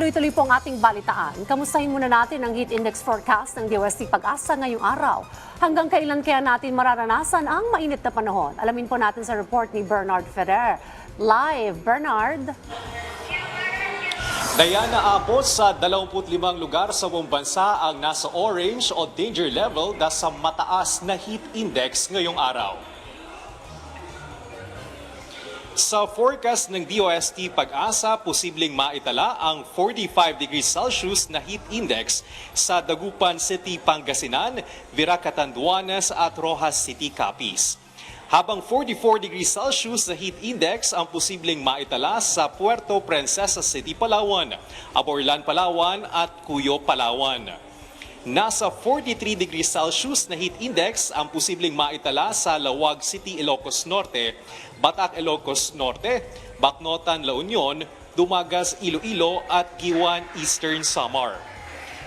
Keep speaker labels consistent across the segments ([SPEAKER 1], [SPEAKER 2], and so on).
[SPEAKER 1] Tuloy-tuloy po ang ating balitaan. Kamustahin muna natin ang heat index forecast ng DOST Pag-asa ngayong araw. Hanggang kailan kaya natin mararanasan ang mainit na panahon? Alamin po natin sa report ni Bernard Ferrer. Live, Bernard.
[SPEAKER 2] Diana, abot sa 25 lugar sa buong bansa ang nasa orange o danger level dahil sa mataas na heat index ngayong araw. Sa forecast ng DOST Pag-asa, posibleng maitala ang 45 degrees Celsius na heat index sa Dagupan City, Pangasinan, Virac, Catanduanes at Rojas City, Capiz. Habang 44 degrees Celsius na heat index ang posibleng maitala sa Puerto Princesa City, Palawan, Aborlan, Palawan at Cuyo, Palawan. Nasa 43 degrees Celsius na heat index ang posibleng maitala sa Lawag City, Ilocos Norte, Batac, Ilocos Norte, Bacnotan, La Union, Dumagas, Iloilo at Giwan, Eastern Samar.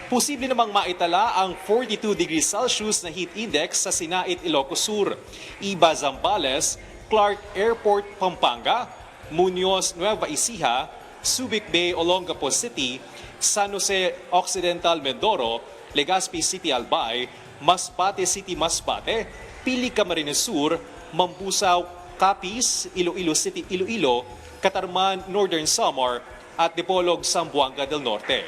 [SPEAKER 2] Posible namang maitala ang 42 degrees Celsius na heat index sa Sinait, Ilocos Sur, Iba, Zambales, Clark Airport, Pampanga, Muñoz, Nueva Ecija, Subic Bay, Olongapo City, San Jose Occidental, Mindoro, Legazpi City, Albay, Masbate City, Masbate, Pili, Camarines Sur, Mambusaw, Capiz, Iloilo City, Iloilo, Catarman, Northern Samar at Dipolog, Zamboanga del Norte.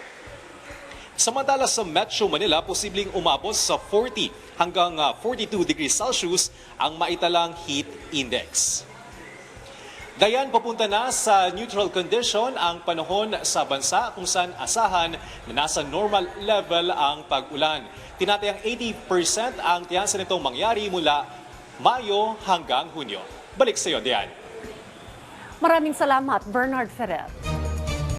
[SPEAKER 2] Samantala sa Metro Manila, posibleng umabot sa 40 hanggang 42 degrees Celsius ang maitalang heat index. Dayan, papunta na sa neutral condition ang panahon sa bansa kung saan asahan na nasa normal level ang pag-ulan. Tinatayang 80% ang tiyansa nitong mangyari mula Mayo hanggang Hunyo. Balik sa iyo, Dayan.
[SPEAKER 1] Maraming salamat, Bernard Ferrer.